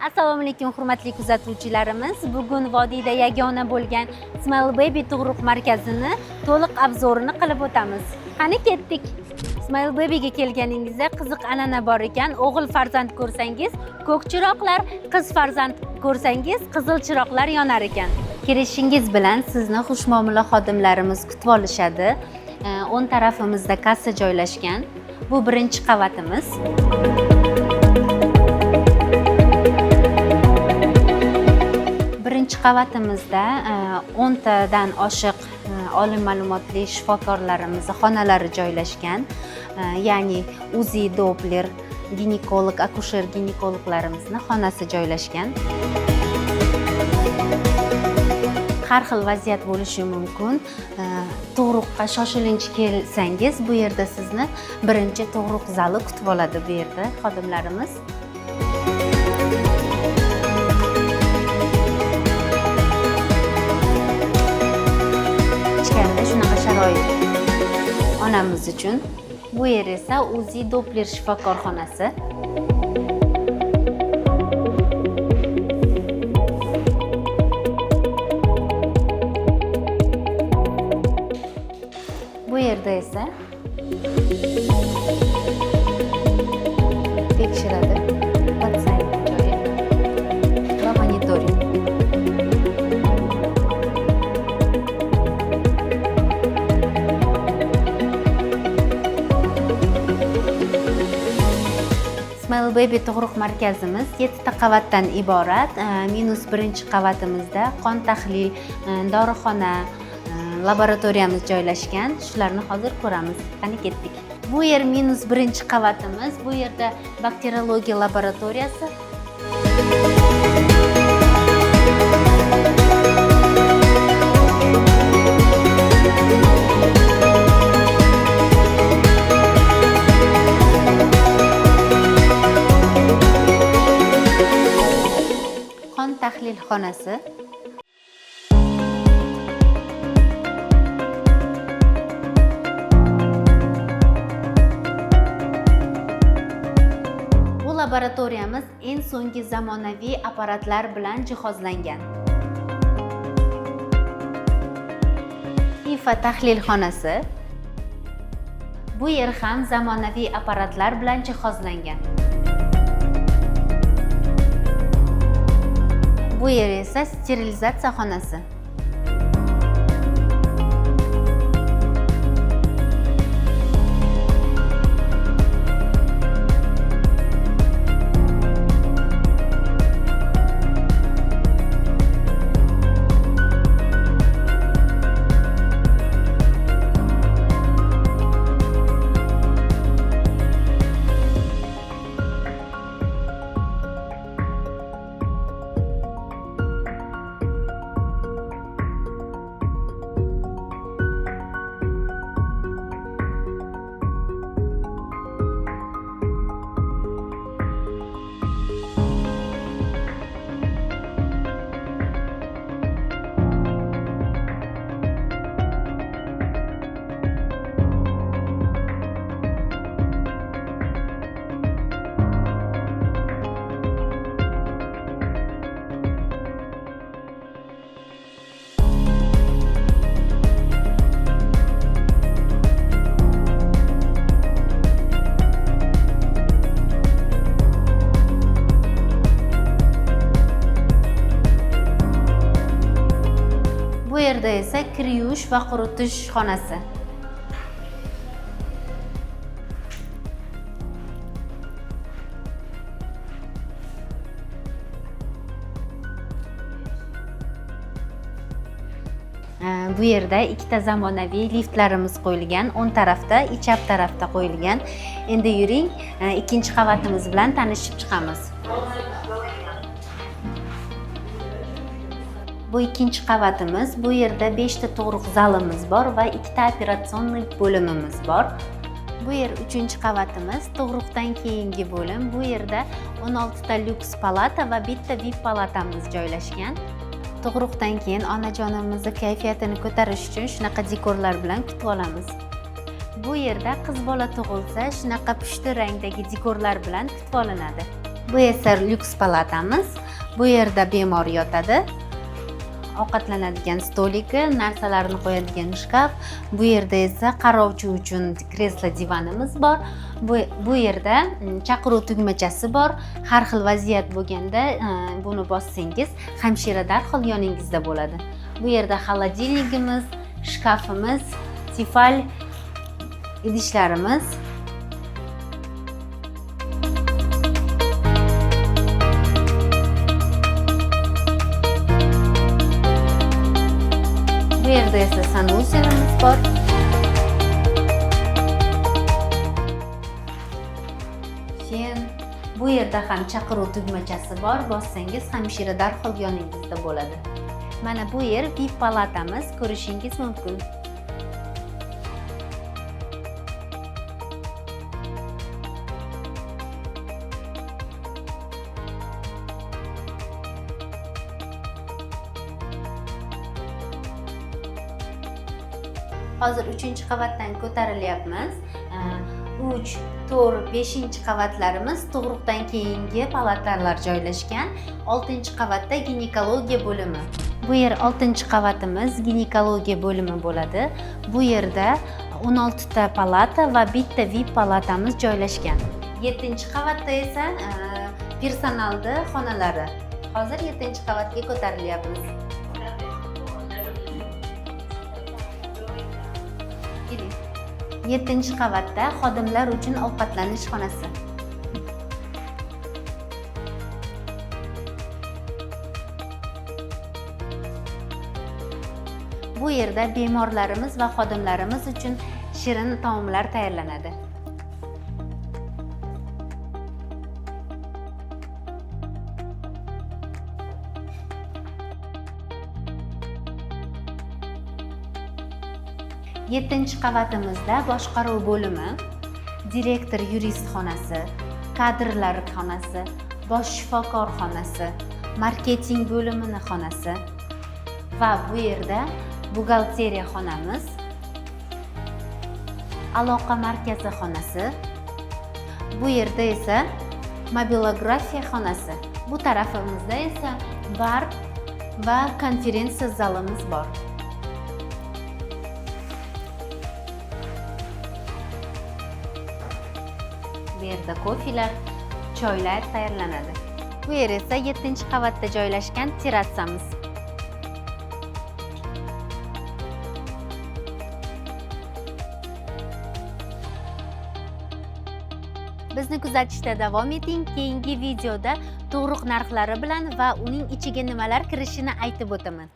Assalomu alaykum hurmatli kuzatuvchilarimiz. Bugun vodiyda yagona bo'lgan Smile Baby tug'ruq markazini to'liq obzorini qilib o'tamiz. Qani ketdik. Smile Babyga kelganingizda qiziq an'ana bor ekan. O'g'il farzand ko'rsangiz ko'k chiroqlar, qiz farzand ko'rsangiz qizil chiroqlar yonar ekan. Kelishingiz bilan sizni xushmuomala xodimlarimiz kutib olishadi. O'ng tarafimizda kassa joylashgan. Bu birinchi qavatimiz. Birinchi qavatimizda 10 tadan oshiq oliy ma'lumotli shifokorlarimiz xonalari joylashgan. Ya'ni UZI, Doppler, ginekolog, akusher ginekologlarimizni xonasi joylashgan. Har xil vaziyat bo'lishi mumkin. Tug'ruqqa shoshilinch kelsangiz, bu yerda sizni birinchi tug'ruq zali kutib oladi bu yerda xodimlarimiz. Shunaqa sharoit onamiz uchun. Bu yer esa UZI Doppler shifokorxonasi. Bu yerda esa tekshiradi, patsiyent joyi va monitoring. Smile Baby tug'ruq markazimiz 7 ta qavatdan iborat. Minus birinchi qavatimizda qon tahlil, dorixona, laboratoriyamiz joylashgan. Shularni hozir ko'ramiz. Qani ketdik. Bu yer minus birinchi qavatimiz. Bu yerda bakteriologiya laboratoriyasi. Qon tahlil xonasi. Bu laboratoriyamiz eng so'nggi zamonaviy apparatlar bilan jihozlangan. FIFA tahlil xonasi. Bu yer ham zamonaviy apparatlar bilan jihozlangan. Bu yer esa sterilizatsiya xonasi. Bu yerda esa kir yuvish va quritish xonasi. Bu yerda ikkita zamonaviy liftlarimiz qo'yilgan, o'ng tarafda, chap tarafda qo'yilgan. Endi yuring, ikkinchi qavatimiz bilan tanishib chiqamiz. Bu ikkinchi qavatimiz. Bu yerda 5 ta tug'ruq zalimiz bor va 2 ta operatsionniy bo'limimiz bor. Bu yer 3-qavatimiz, tug'ruqdan keyingi bo'lim. Bu yerda 16 ta lyuks palata va bitta VIP palatamiz joylashgan. Tug'ruqdan keyin onajonimizni kayfiyatini ko'tarish uchun shunaqa dekorlar bilan kutib olamiz. Bu yerda qiz bola tug'ilsa, shunaqa pushti rangdagi dekorlar bilan kutib olinadi. Bu esa lyuks palatamiz. Bu yerda bemor yotadi. Ovqatlanadigan stoligi, narsalarni qo'yadigan shkaf. Bu yerda esa qarovchi uchun kreslo divanimiz bor. Bu yerda chaqiruv tugmachasi bor. Har xil vaziyat bo'lganda buni bossangiz, hamshira darhol yoningizda bo'ladi. Bu yerda xolodilnikimiz, shkafimiz, tifal idishlarimiz. Bu yerda esa sanuselimiz bor. Fen. Bu yerda ham chaqiruv tugmachasi bor. Bossangiz hamshira darhol yoningizda bo'ladi. Mana bu yer VIP palatamiz, ko'rishingiz mumkin. Hozir 3-qavatdan ko'tarilyapmiz. 3, 4, 5-qavatlarimiz tug'ruqdan keyingi palatalar joylashgan. 6-qavatda ginekologiya bo'limi. Bu yer 6-qavatimiz, ginekologiya bo'limi bo'ladi. Bu yerda 16 ta palata va bitta VIP palatamiz joylashgan. 7-qavatda esa personalni xonalari. Hozir 7-qavatga ko'tarilyapmiz. 7-qavatda xodimlar uchun ovqatlanish xonasi. Bu yerda bemorlarimiz va xodimlarimiz uchun shirin taomlar tayyorlanadi. Yettinchi qavatimizda boshqaruv bo'limi, direktor yurist xonasi, kadrlar xonasi, bosh shifokor xonasi, marketing bo'limini xonasi va bu yerda buxgalteriya xonamiz, aloqa markazi xonasi, bu yerda esa mobilografiya xonasi, bu tarafimizda esa bar va konferensiya zalimiz bor. Bu yerda kofilar, choylar tayyorlanadi. Bu yer esa 7-qavatda joylashgan terrassamiz. Bizni kuzatishda davom eting. Keyingi videoda tug'ruq narxlari bilan va uning ichiga nimalar kirishini aytib o'taman.